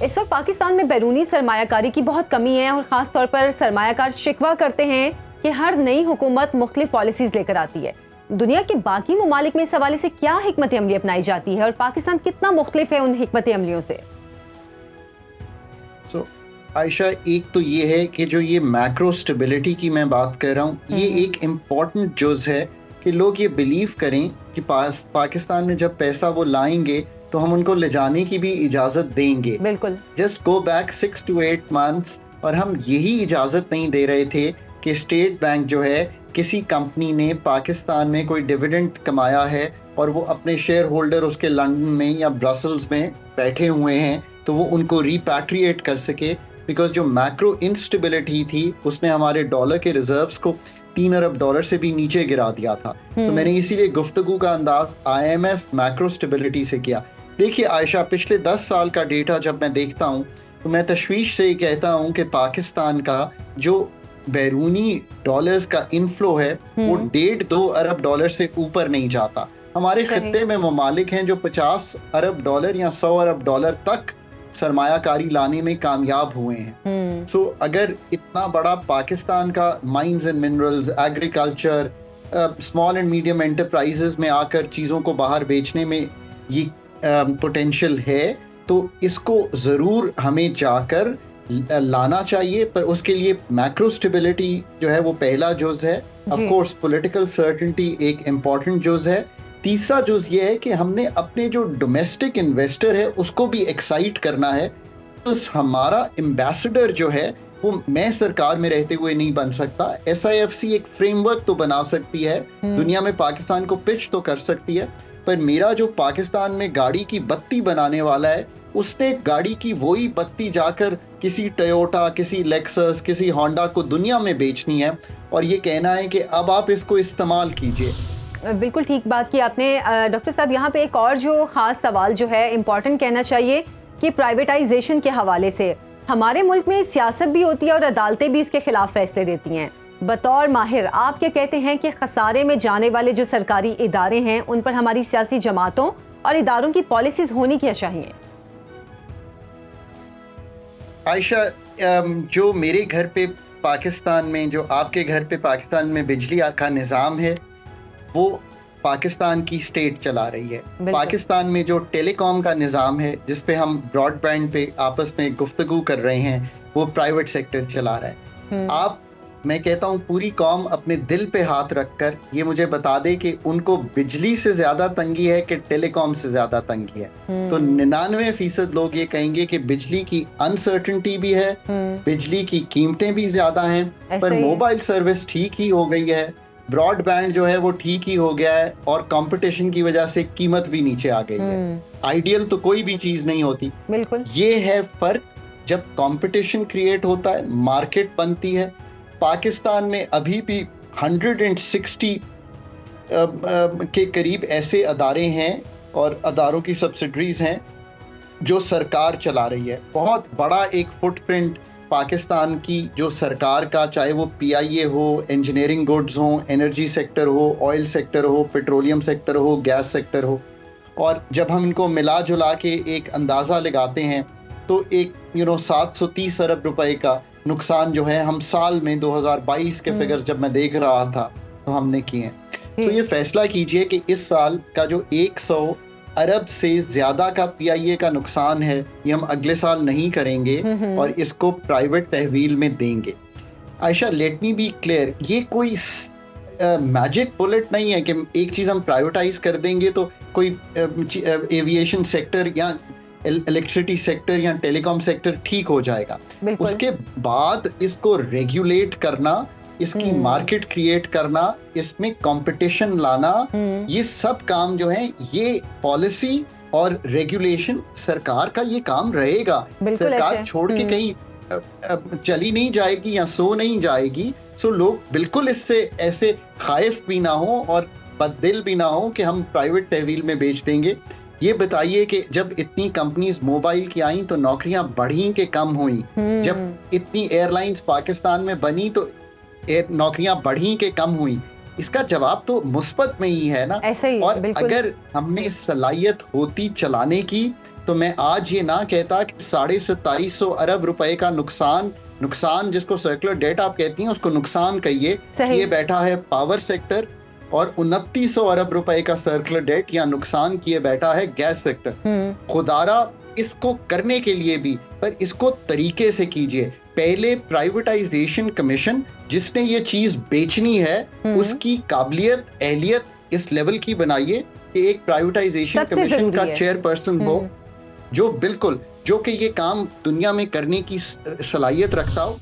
इस वक्त पाकिस्तान में बैरूनी सरमायाकारी की बहुत कमी है और ख़ास तौर पर सरमायाकार शिकवा करते हैं कि हर नई हुकूमत मुख्तलिफ पॉलिसीज़ लेकर आती है। दुनिया के बाकी ममालिक में इस हवाले से क्या हिकमत अमली अपनाई जाती है और पाकिस्तान कितना मुख्तलिफ है उन हिकमत अमलियों से? आयशा, एक तो ये है कि जो ये मैक्रो स्टेबिलिटी की मैं बात कर रहा हूँ, ये एक इम्पॉर्टेंट जुज़ है कि लोग ये बिलीव करें कि पाकिस्तान में जब पैसा वो लाएंगे तो हम उनको ले जाने की भी इजाज़त देंगे। बिल्कुल। Just go back 6 to 8 months और हम यही इजाज़त नहीं दे रहे थे कि स्टेट बैंक जो है, किसी कंपनी ने पाकिस्तान में कोई डिविडेंड कमाया है और वो अपने शेयर होल्डर उसके लंदन में या ब्रसल्स में बैठे हुए हैं तो वो उनको रिपैट्रिएट कर सके। बिकॉज जो मैक्रो इंस्टेबिलिटी थी उसने हमारे डॉलर के रिजर्व्स को $3 अरब से भी नीचे गिरा दिया था। तो मैंने इसीलिए गुफ्तगू का अंदाज IMF मैक्रो स्टेबिलिटी से किया। देखिए आयशा, पिछले 10 साल का डेटा जब मैं देखता हूँ तो मैं तशवीश से ही कहता हूँ कि पाकिस्तान का जो बैरूनी डॉलर्स का इनफ्लो है वो $1.5-2 अरब से ऊपर नहीं जाता। हमारे खत्ते में ममालिक हैं जो $50 अरब या $100 अरब तक सरमायाकारी लाने में कामयाब हुए हैं। सो अगर इतना बड़ा पाकिस्तान का mines and minerals, agriculture, small and medium enterprises में आकर चीज़ों को बाहर बेचने में ये पोटेंशियल है तो इसको ज़रूर हमें जाकर लाना चाहिए। पर उसके लिए मैक्रो स्टेबिलिटी जो है वो पहला जुज़ है। ऑफ कोर्स पॉलिटिकल सर्टेनिटी एक इम्पॉर्टेंट जुज़ है। तीसरा जुज़ ये है कि हमने अपने जो डोमेस्टिक इन्वेस्टर है उसको भी एक्साइट करना है। तो हमारा एम्बेसडर जो है वो मैं सरकार में रहते हुए नहीं बन सकता। SIFC एक फ्रेमवर्क तो बना सकती है, दुनिया में पाकिस्तान को पिच तो कर सकती है, पर मेरा जो पाकिस्तान में गाड़ी की बत्ती बनाने वाला है उसने गाड़ी की वही बत्ती जाकर किसी टोयोटा, किसी लेक्सस, किसी होंडा को दुनिया में बेचनी है और ये कहना है कि अब आप इसको इस्तेमाल कीजिए। बिल्कुल ठीक बात की आपने डॉक्टर साहब। यहाँ पे एक और जो ख़ास सवाल जो है इम्पॉर्टेंट कहना चाहिए कि प्राइवेटाइजेशन के हवाले से हमारे मुल्क में सियासत भी होती है और अदालतें भी इसके खिलाफ फैसले देती हैं। बतौर माहिर आप क्या कहते हैं कि खसारे में जाने वाले जो सरकारी इदारे हैं उन पर हमारी सियासी जमातों और इदारों की पॉलिसीज होनी क्या चाहिए? आयशा, जो मेरे घर पे पाकिस्तान में, जो आपके घर पे पाकिस्तान में बिजली का निज़ाम है वो पाकिस्तान की स्टेट चला रही है। पाकिस्तान में जो टेलीकॉम का निज़ाम है जिस पे हम ब्रॉडबैंड पे आपस में गुफ्तगू कर रहे हैं वो प्राइवेट सेक्टर चला रहा है। मैं कहता हूँ पूरी कौम अपने दिल पे हाथ रखकर ये मुझे बता दे कि उनको बिजली से ज्यादा तंगी है कि टेलीकॉम से ज्यादा तंगी है। तो 99% लोग ये कहेंगे कि बिजली की अनसर्टेनिटी भी है, बिजली की कीमतें भी ज्यादा हैं, पर मोबाइल सर्विस ठीक ही हो गई है, ब्रॉडबैंड जो है वो ठीक ही हो गया है और कंपटीशन की वजह से कीमत भी नीचे आ गई है। आइडियल तो कोई भी चीज नहीं होती। बिल्कुल, ये है फर्क। जब कंपटीशन क्रिएट होता है, मार्केट बनती है। पाकिस्तान में अभी भी 160 के करीब ऐसे अदारे हैं और अदारों की सब्सिडरीज हैं जो सरकार चला रही है। बहुत बड़ा एक फुटप्रिंट पाकिस्तान की जो सरकार का, चाहे वो PIA हो, इंजीनियरिंग गुड्स हो, एनर्जी सेक्टर हो, ऑयल सेक्टर हो, पेट्रोलियम सेक्टर हो, गैस सेक्टर हो, और जब हम इनको मिला जुला के एक अंदाज़ा लगाते हैं तो एक 730 अरब रुपए का नुकसान जो है हम साल में 2022 के फिगर्स जब मैं देख रहा था तो हमने किए हैं। तो ये फैसला कीजिए कि इस साल का जो 100 अरब से ज्यादा का PIA का नुकसान है ये हम अगले साल नहीं करेंगे और इसको प्राइवेट तहवील में देंगे। Ayesha, let me be clear, ये कोई मैजिक बुलेट नहीं है कि एक चीज हम प्राइवेटाइज कर देंगे तो कोई एविएशन सेक्टर या इलेक्ट्रिसिटी सेक्टर या टेलीकॉम सेक्टर ठीक हो जाएगा। उसके बाद इसको रेगुलेट करना, इसकी मार्केट क्रिएट करना, इसमें कंपटीशन लाना, ये सब काम जो है ये पॉलिसी और रेगुलेशन सरकार का ये काम रहेगा। सरकार छोड़ के कहीं चली नहीं जाएगी या सो नहीं जाएगी। सो लोग बिल्कुल इससे ऐसे खाइफ भी ना हो और बददिल भी ना हो कि हम प्राइवेट तहवील में बेच देंगे। ये बताइए कि जब इतनी कंपनीज मोबाइल की आई तो नौकरियां बढ़ी के कम हुई? जब इतनी एयरलाइंस पाकिस्तान में बनी तो नौकरियां बढ़ी के कम हुई? इसका जवाब तो मुस्बत में ही है ना। ऐसे ही, और अगर हमें सलाहियत होती चलाने की तो मैं आज ये ना कहता कि 2750 अरब रुपए का नुकसान जिसको सर्कुलर डेट आप कहती हैं उसको नुकसान कहिए, ये बैठा है पावर सेक्टर, और 2900 अरब रुपए का सर्कुलर डेट या नुकसान किए बैठा है गैस सेक्टर। खुदारा इसको करने के लिए भी, पर इसको तरीके से कीजिए। पहले प्राइवेटाइजेशन कमीशन जिसने ये चीज बेचनी है उसकी काबिलियत अहलियत इस लेवल की बनाइए कि एक प्राइवेटाइजेशन कमीशन का चेयरपर्सन हो जो कि ये काम दुनिया में करने की सलाहियत रखता हो।